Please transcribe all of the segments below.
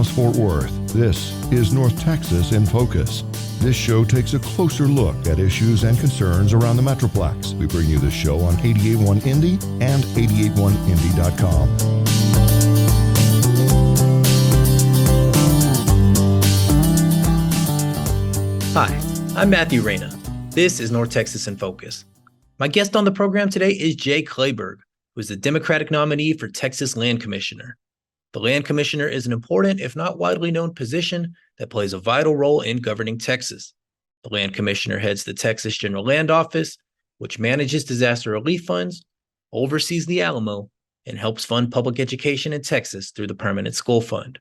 Dallas-Fort Worth. This is North Texas in Focus. This show takes a closer look at issues and concerns around the Metroplex. We bring you the show on 88.1 Indy and 881indy.com. Hi, I'm Matthew Reyna. This is North Texas in Focus. My guest on the program today is Jay Kleberg, who is the Democratic nominee for Texas Land Commissioner. The Land Commissioner is an important, if not widely known, position that plays a vital role in governing Texas. The Land Commissioner heads the Texas General Land Office, which manages disaster relief funds, oversees the Alamo, and helps fund public education in Texas through the Permanent School Fund.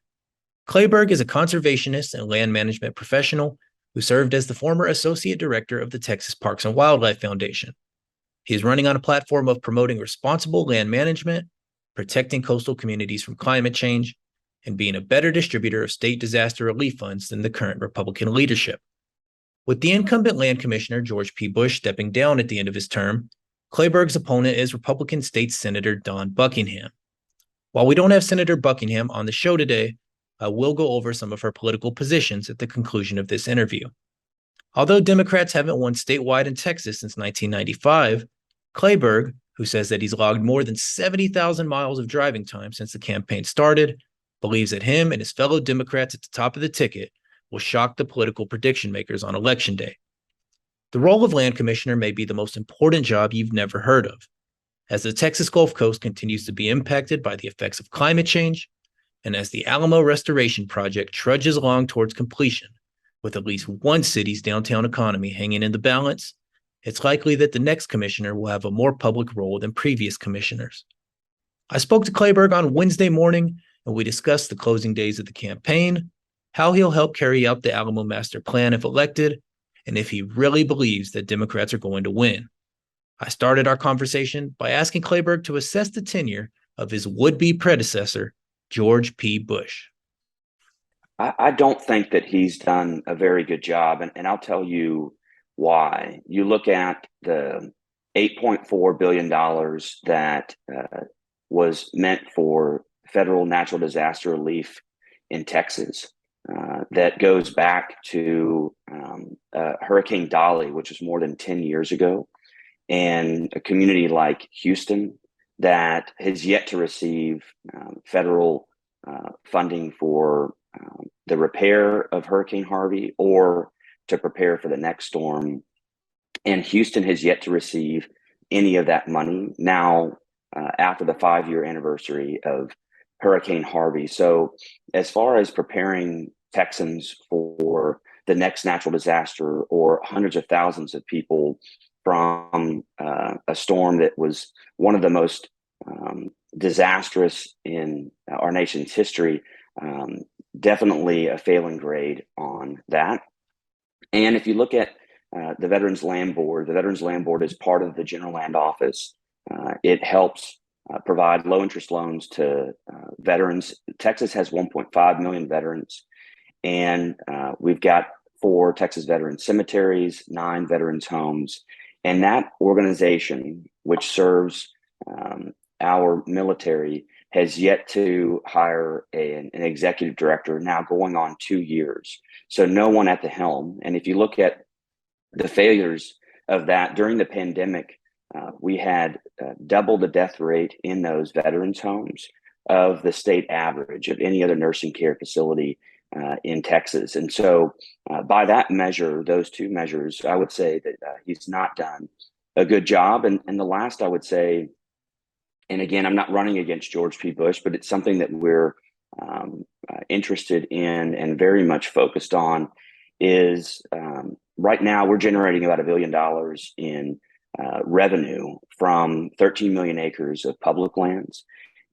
Kleberg is a conservationist and land management professional who served as the former Associate Director of the Texas Parks and Wildlife Foundation. He is running on a platform of promoting responsible land management, protecting coastal communities from climate change, and being a better distributor of state disaster relief funds than the current Republican leadership. With the incumbent Land Commissioner George P. Bush stepping down at the end of his term, Kleberg's opponent is Republican State Senator Don Buckingham. While we don't have Senator Buckingham on the show today, I will go over some of her political positions at the conclusion of this interview. Although Democrats haven't won statewide in Texas since 1995, Kleberg, who says that he's logged more than 70,000 miles of driving time since the campaign started, believes that him and his fellow Democrats at the top of the ticket will shock the political prediction makers on Election Day. The role of Land Commissioner may be the most important job you've never heard of, as the Texas Gulf Coast continues to be impacted by the effects of climate change, and as the Alamo Restoration Project trudges along towards completion, with at least one city's downtown economy hanging in the balance, it's likely that the next commissioner will have a more public role than previous commissioners. I spoke to Kleberg on Wednesday morning, and we discussed the closing days of the campaign, how he'll help carry out the Alamo Master Plan if elected, and if he really believes that Democrats are going to win. I started our conversation by asking Kleberg to assess the tenure of his would-be predecessor, George P. Bush. I don't think that he's done a very good job, and I'll tell you why. You look at the $8.4 billion that was meant for federal natural disaster relief in Texas. That goes back to Hurricane Dolly, which was more than 10 years ago, and a community like Houston that has yet to receive federal funding for the repair of Hurricane Harvey or to prepare for the next storm. And Houston has yet to receive any of that money now after the 5-year anniversary of Hurricane Harvey. So as far as preparing Texans for the next natural disaster or hundreds of thousands of people from a storm that was one of the most disastrous in our nation's history, definitely a failing grade on that. And if you look at the Veterans Land Board is part of the General Land Office. It helps provide low interest loans to veterans. Texas has 1.5 million veterans, and we've got 4 Texas veteran cemeteries, 9 veterans homes. And that organization, which serves our military, has yet to hire an executive director, now going on 2 years. So no one at the helm. And if you look at the failures of that during the pandemic, we had double the death rate in those veterans homes of the state average of any other nursing care facility in Texas. And so by that measure, those two measures, I would say that he's not done a good job. And the last I would say, and again, I'm not running against George P. Bush, but it's something that we're interested in and very much focused on is right now we're generating about $1 billion in revenue from 13 million acres of public lands.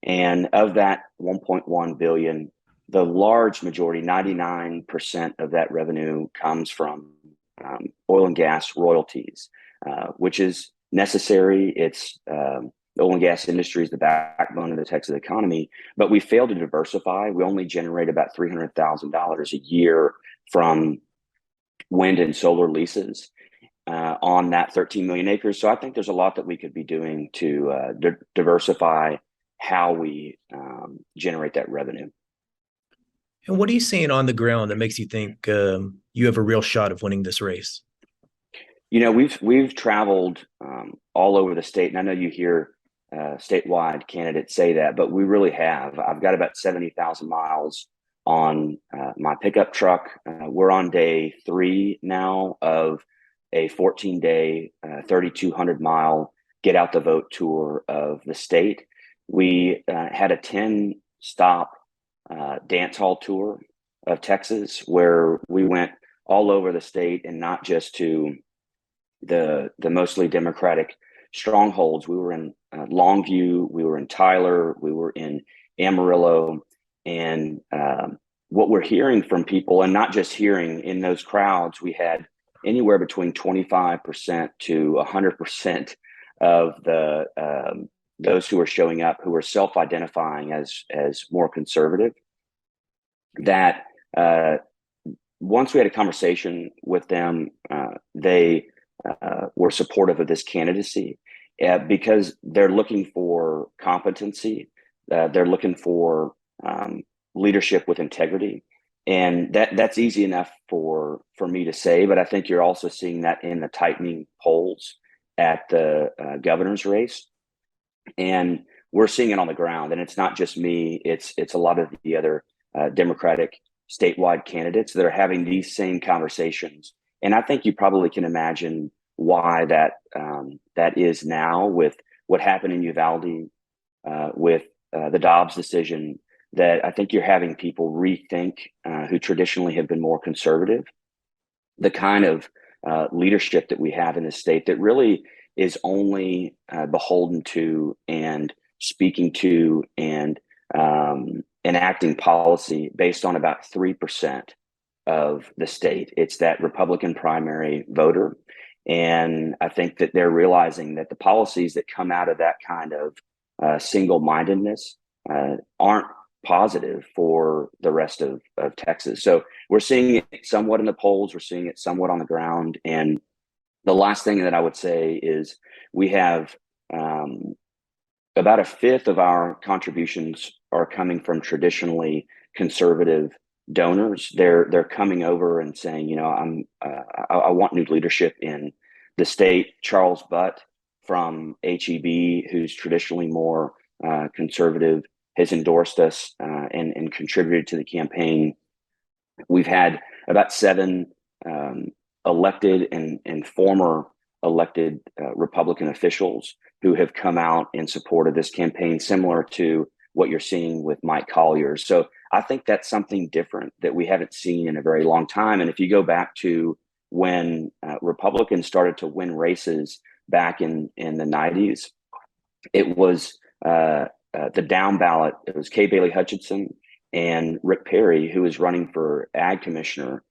And of that 1.1 billion, the large majority, 99% of that revenue comes from oil and gas royalties, which is necessary. It's the oil and gas industry is the backbone of the Texas economy, but we failed to diversify. We only generate about $300,000 a year from wind and solar leases on that 13 million acres. So I think there's a lot that we could be doing to diversify how we generate that revenue. And what are you seeing on the ground that makes you think you have a real shot of winning this race? We've traveled all over the state, and I know you hear statewide candidates say that, but we really have. I've got about 70,000 miles on my pickup truck. We're on day 3 now of a 14-day, 3,200-mile get out the vote tour of the state. We had a 10-stop dance hall tour of Texas, where we went all over the state, and not just to the mostly Democratic strongholds. We were in Longview, we were in Tyler, we were in Amarillo, and what we're hearing from people, and not just hearing in those crowds, we had anywhere between 25% to 100% of the those who were showing up who were self-identifying as more conservative. That once we had a conversation with them, they were supportive of this candidacy because they're looking for competency. They're looking for leadership with integrity. And that's easy enough for me to say, but I think you're also seeing that in the tightening polls at the governor's race. And we're seeing it on the ground. And it's not just me, it's a lot of the other Democratic statewide candidates that are having these same conversations. And I think you probably can imagine why that is now, with what happened in Uvalde, with the Dobbs decision, that I think you're having people rethink who traditionally have been more conservative, the kind of leadership that we have in this state that really is only beholden to and speaking to and enacting policy based on about 3% of the state. It's that Republican primary voter. And I think that they're realizing that the policies that come out of that kind of single-mindedness aren't positive for the rest of Texas. So we're seeing it somewhat in the polls, we're seeing it somewhat on the ground. And the last thing that I would say is we have about a fifth of our contributions are coming from traditionally conservative donors. They're coming over and saying, I want new leadership in the state. Charles Butt from HEB, who's traditionally more conservative, has endorsed us and contributed to the campaign. We've had about 7 elected and former elected Republican officials who have come out in support of this campaign, similar to what you're seeing with Mike Collier. So I think that's something different that we haven't seen in a very long time. And if you go back to when Republicans started to win races back in the 90s, it was the down ballot. It was Kay Bailey Hutchinson and Rick Perry, who was running for ag commissioner,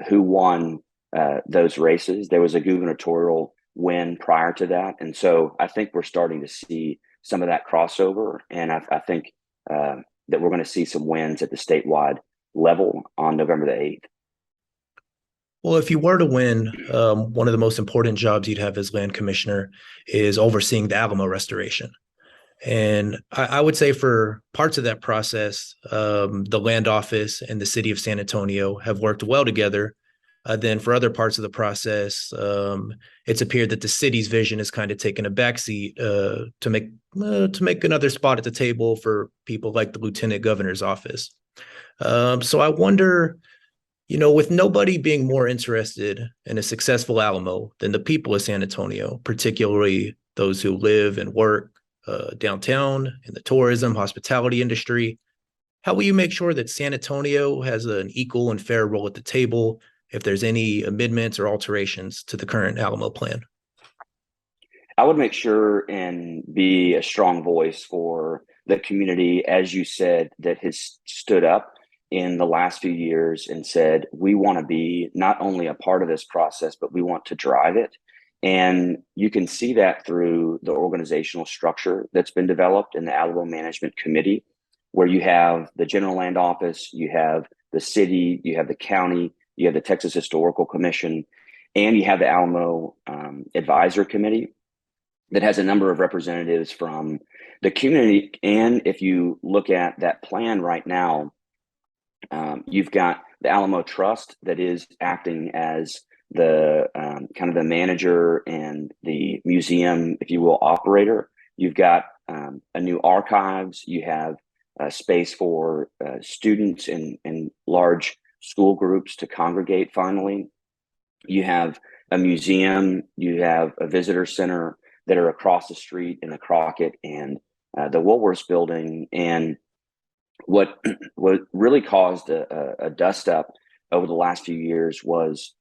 who won those races. There was a gubernatorial win prior to that. And so I think we're starting to see some of that crossover. And I think that we're going to see some wins at the statewide level on November the 8th. Well, if you were to win, one of the most important jobs you'd have as land commissioner is overseeing the Alamo restoration. And I would say for parts of that process, the land office and the city of San Antonio have worked well together. Then for other parts of the process, it's appeared that the city's vision has kind of taken a backseat to make another spot at the table for people like the lieutenant governor's office. So I wonder, with nobody being more interested in a successful Alamo than the people of San Antonio, particularly those who live and work downtown in the tourism, hospitality industry, how will you make sure that San Antonio has an equal and fair role at the table if there's any amendments or alterations to the current Alamo plan? I would make sure and be a strong voice for the community, as you said, that has stood up in the last few years and said, we want to be not only a part of this process, but we want to drive it. And you can see that through the organizational structure that's been developed in the Alamo Management Committee, where you have the General Land Office, you have the city, you have the county, you have the Texas Historical Commission, and you have the Alamo Advisor Committee that has a number of representatives from the community. And if you look at that plan right now, You've got the Alamo Trust that is acting as the kind of the manager and the museum, if you will, operator. You've got a new archives. You have space for students and large school groups to congregate finally. You have a museum. You have a visitor center that are across the street in the Crockett and the Woolworths building. And what really caused a dust up over the last few years was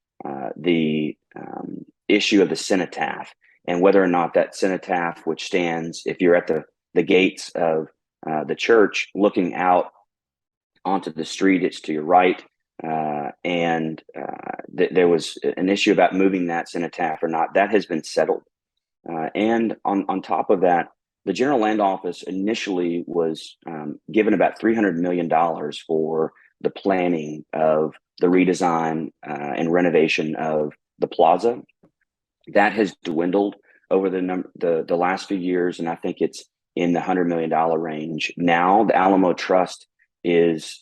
the issue of the cenotaph, and whether or not that cenotaph, which stands if you're at the gates of the church looking out onto the street, it's to your right, and there was an issue about moving that cenotaph or not. That has been settled, and on top of that, the General Land Office initially was given about $300 million for the planning of the redesign and renovation of the plaza. That has dwindled over the last few years, and I think it's in the $100 million range. Now, the Alamo Trust is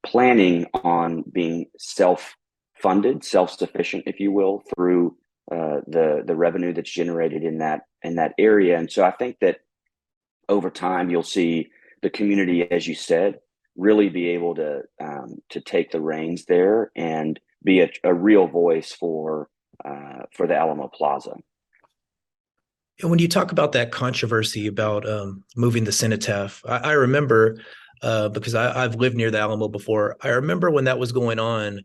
planning on being self-funded, self-sufficient, if you will, through the revenue that's generated in that area. And so I think that over time you'll see the community, as you said, really be able to take the reins there and be a real voice for the Alamo Plaza. And when you talk about that controversy about moving the cenotaph, I remember because I've lived near the Alamo before. I remember when that was going on.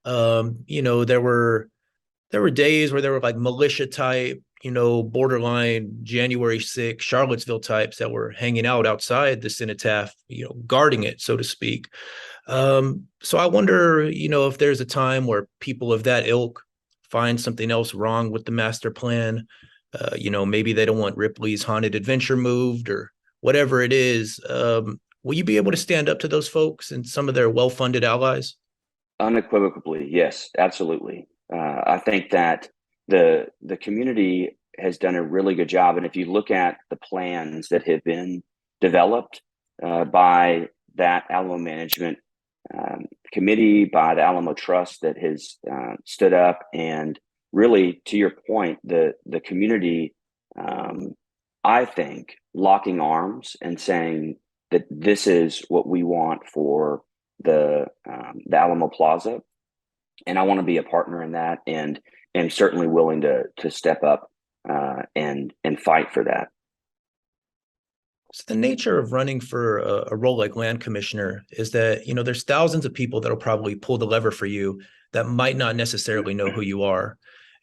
There were days where there were like militia type, borderline January 6th, Charlottesville types that were hanging out outside the cenotaph, guarding it, so to speak. So I wonder, if there's a time where people of that ilk find something else wrong with the master plan. Maybe they don't want Ripley's Haunted Adventure moved or whatever it is. Will you be able to stand up to those folks and some of their well-funded allies? Unequivocally, yes, absolutely. I think that the community has done a really good job. And if you look at the plans that have been developed by that Alamo Management Committee, by the Alamo Trust that has stood up, and really, to your point, the community, I think, locking arms and saying that this is what we want for the Alamo Plaza, and I want to be a partner in that, and am certainly willing to step up and fight for that. So the nature of running for a role like land commissioner is that, there's thousands of people that'll probably pull the lever for you that might not necessarily know who you are.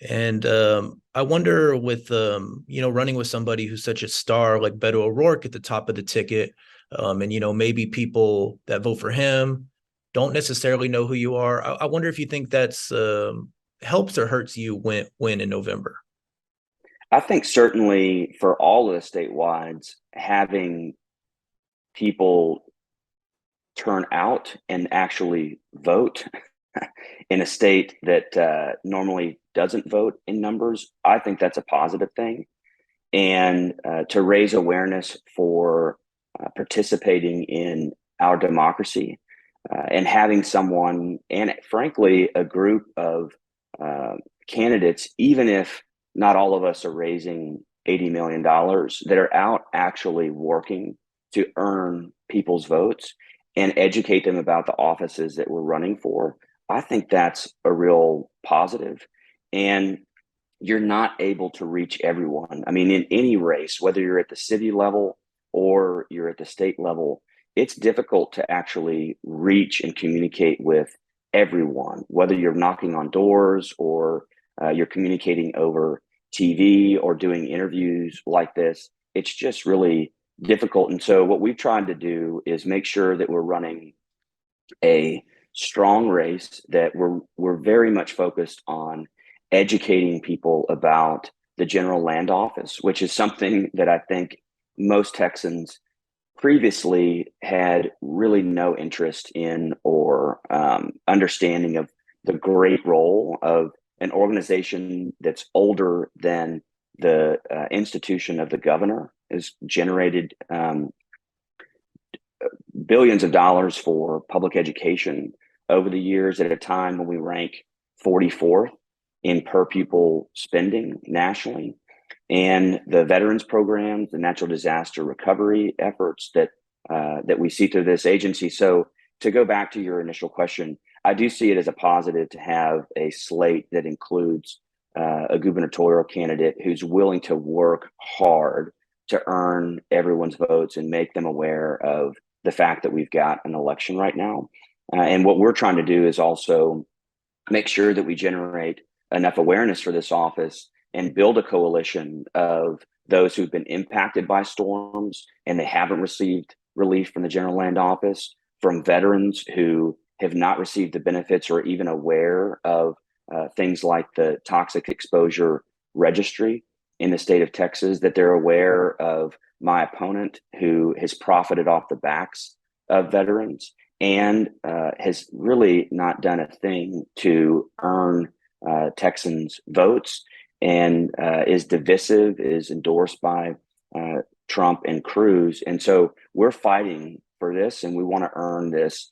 And I wonder with, running with somebody who's such a star like Beto O'Rourke at the top of the ticket, and, maybe people that vote for him don't necessarily know who you are. I wonder if you think that's helps or hurts you win in November. I think certainly for all of the statewides, having people turn out and actually vote in a state that normally doesn't vote in numbers, I think that's a positive thing. And to raise awareness for participating in our democracy and having someone, and frankly, a group of candidates, even if not all of us are raising $80 million, that are out actually working to earn people's votes and educate them about the offices that we're running for. I think that's a real positive. And you're not able to reach everyone. I mean, in any race, whether you're at the city level or you're at the state level, it's difficult to actually reach and communicate with everyone, whether you're knocking on doors or you're communicating over TV or doing interviews like this. It's just really difficult. And so what we've tried to do is make sure that we're running a strong race, that we're very much focused on educating people about the General Land Office, which is something that I think most Texans previously had really no interest in or understanding of the great role of an organization that's older than the institution of the governor, has generated billions of dollars for public education over the years at a time when we rank 44th in per pupil spending nationally. And the veterans programs, the natural disaster recovery efforts that we see through this agency. So to go back to your initial question, I do see it as a positive to have a slate that includes a gubernatorial candidate who's willing to work hard to earn everyone's votes and make them aware of the fact that we've got an election right now. And what we're trying to do is also make sure that we generate enough awareness for this office and build a coalition of those who've been impacted by storms and they haven't received relief from the general land office, from veterans who have not received the benefits or even aware of things like the toxic exposure registry in the state of Texas, that they're aware of my opponent who has profited off the backs of veterans and has really not done a thing to earn Texans' votes and is divisive, is endorsed by Trump and Cruz. And so we're fighting for this, and we want to earn this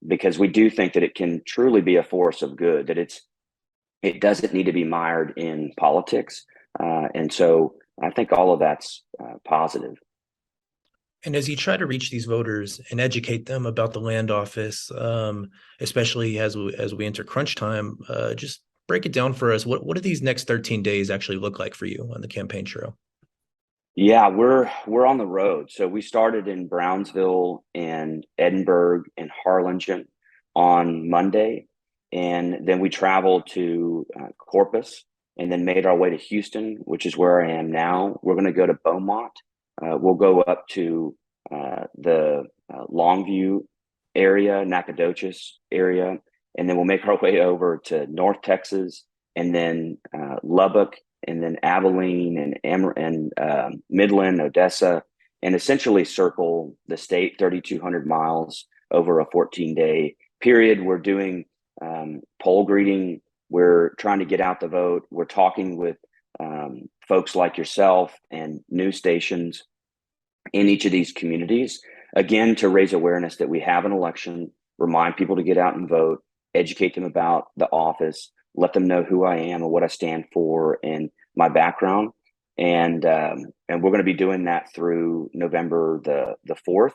because we do think that it can truly be a force of good, that it doesn't need to be mired in politics. And so I think all of that's positive. And as you try to reach these voters and educate them about the land office, especially as we enter crunch time, just break it down for us. What do these next 13 days actually look like for you on the campaign trail? Yeah, we're on the road. So we started in Brownsville and Edinburgh and Harlingen on Monday, and then we traveled to Corpus, and then made our way to Houston, which is where I am now. We're going to go to Beaumont. We'll go up to the Longview area, Nacogdoches area, and then we'll make our way over to North Texas, and then Lubbock, and then Abilene and Midland, Odessa, and essentially circle the state 3,200 miles over a 14-day period. We're doing poll greeting. We're trying to get out the vote. We're talking with folks like yourself and news stations in each of these communities, again, to raise awareness that we have an election, remind people to get out and vote, educate them about the office, let them know who I am and what I stand for and my background. And we're going to be doing that through November the 4th.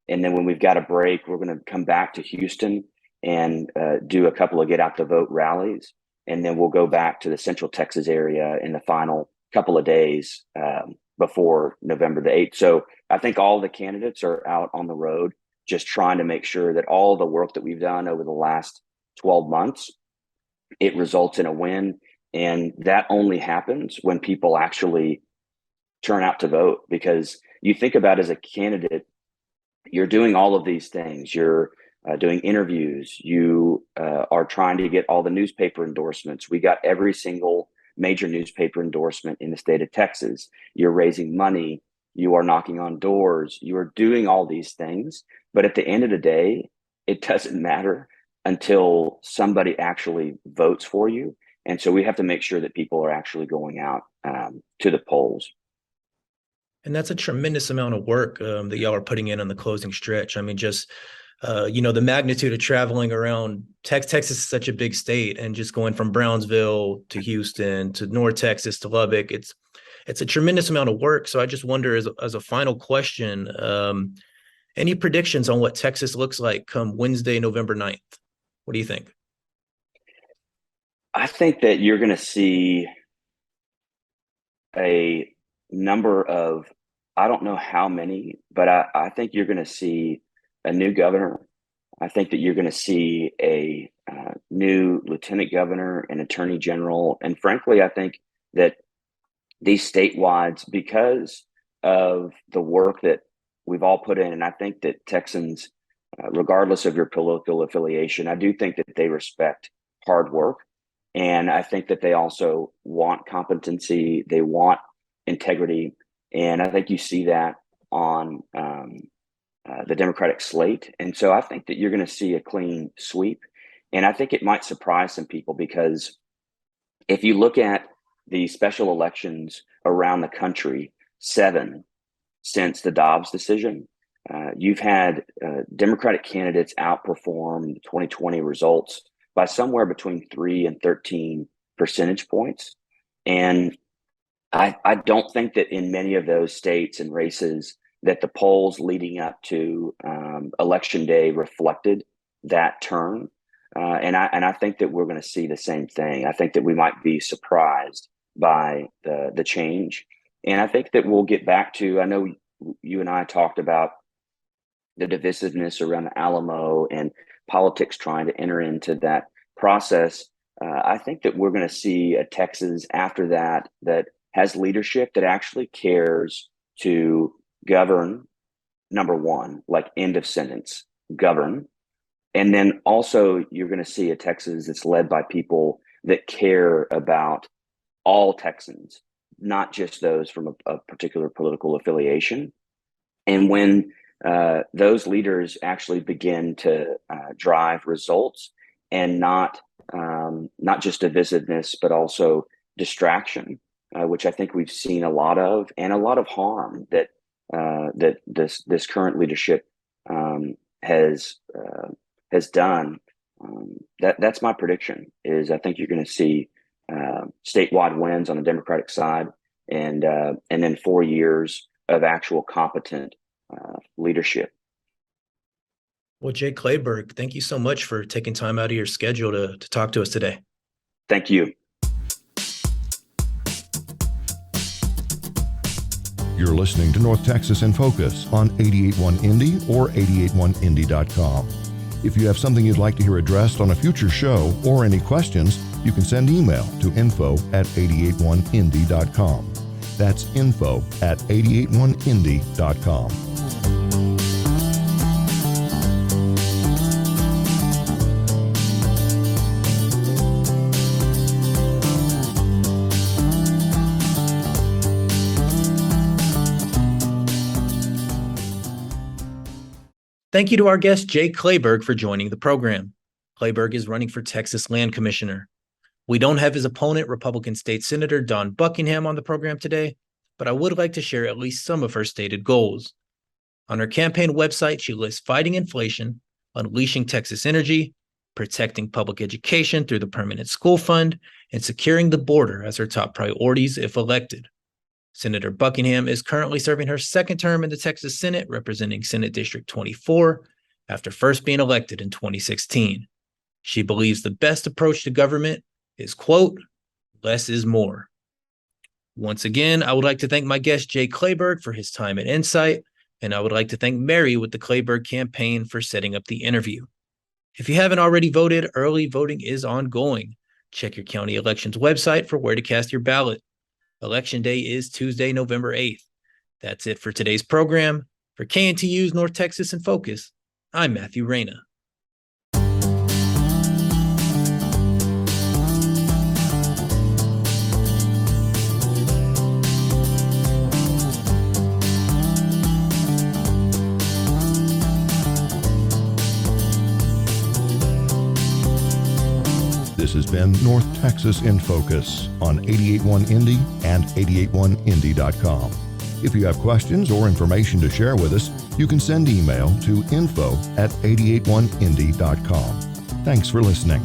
And then when we've got a break, we're going to come back to Houston and do a couple of get out the vote rallies. And then we'll go back to the Central Texas area in the final couple of days before November the 8th. So I think all the candidates are out on the road, just trying to make sure that all the work that we've done over the last 12 months, it results in a win. And that only happens when people actually turn out to vote, because you think about as a candidate, you're doing all of these things. You're doing interviews. You are trying to get all the newspaper endorsements. We got every single major newspaper endorsement in the state of Texas. You're raising money. You are knocking on doors. You are doing all these things. But at the end of the day, it doesn't matter until somebody actually votes for you. And so we have to make sure that people are actually going out to the polls. And that's a tremendous amount of work that y'all are putting in on the closing stretch. I mean, just, the magnitude of traveling around Texas is such a big state, and just going from Brownsville to Houston to North Texas to Lubbock, it's a tremendous amount of work. So I just wonder, as a final question, any predictions on what Texas looks like come Wednesday, November 9th? What do you think? I think that you're going to see a number of, I don't know how many, but I think you're going to see a new governor. I think that you're going to see a new lieutenant governor and attorney general. And frankly, I think that these statewide, because of the work that we've all put in, and I think that Texans, regardless of your political affiliation, I do think that they respect hard work. And I think that they also want competency. They want integrity. And I think you see that on the Democratic slate. And so I think that you're going to see a clean sweep. And I think it might surprise some people, because if you look at the special elections around the country, 7 since the Dobbs decision, you've had Democratic candidates outperform the 2020 results by somewhere between 3 and 13 percentage points. And I don't think that in many of those states and races that the polls leading up to Election Day reflected that turn. And I think that we're going to see the same thing. I think that we might be surprised by the change. And I think that we'll get back to, I know you and I talked about the divisiveness around the Alamo and politics trying to enter into that process. I think that we're going to see a Texas after that has leadership that actually cares to govern, number one, like end of sentence, govern. And then also you're going to see a Texas that's led by people that care about all Texans, not just those from a particular political affiliation. And when those leaders actually begin to drive results and not just divisiveness, but also distraction, which I think we've seen a lot of, and a lot of harm that this current leadership has done. That's my prediction. Is I think you're going to see statewide wins on the Democratic side, and then 4 years of actual competent leadership. Well, Jay Kleberg, thank you so much for taking time out of your schedule to talk to us today. Thank you. You're listening to North Texas in Focus on 88.1 Indy or 881indy.com. If you have something you'd like to hear addressed on a future show or any questions, you can send email to info@881indy.com. That's info@881indy.com. Thank you to our guest, Jay Kleberg, for joining the program. Kleberg is running for Texas Land Commissioner. We don't have his opponent, Republican State Senator Dawn Buckingham, on the program today, but I would like to share at least some of her stated goals. On her campaign website, she lists fighting inflation, unleashing Texas energy, protecting public education through the Permanent School Fund, and securing the border as her top priorities if elected. Senator Buckingham is currently serving her second term in the Texas Senate, representing Senate District 24, after first being elected in 2016. She believes the best approach to government is, quote, less is more. Once again, I would like to thank my guest, Jay Kleberg, for his time and insight, and I would like to thank Mary with the Kleberg campaign for setting up the interview. If you haven't already voted, early voting is ongoing. Check your county elections website for where to cast your ballot. Election Day is Tuesday, November 8th. That's it for today's program. For KNTU's North Texas in Focus, I'm Matthew Reyna. This has been North Texas in Focus on 88.1 Indy and 881indy.com. If you have questions or information to share with us, you can send email to info@881indy.com. Thanks for listening.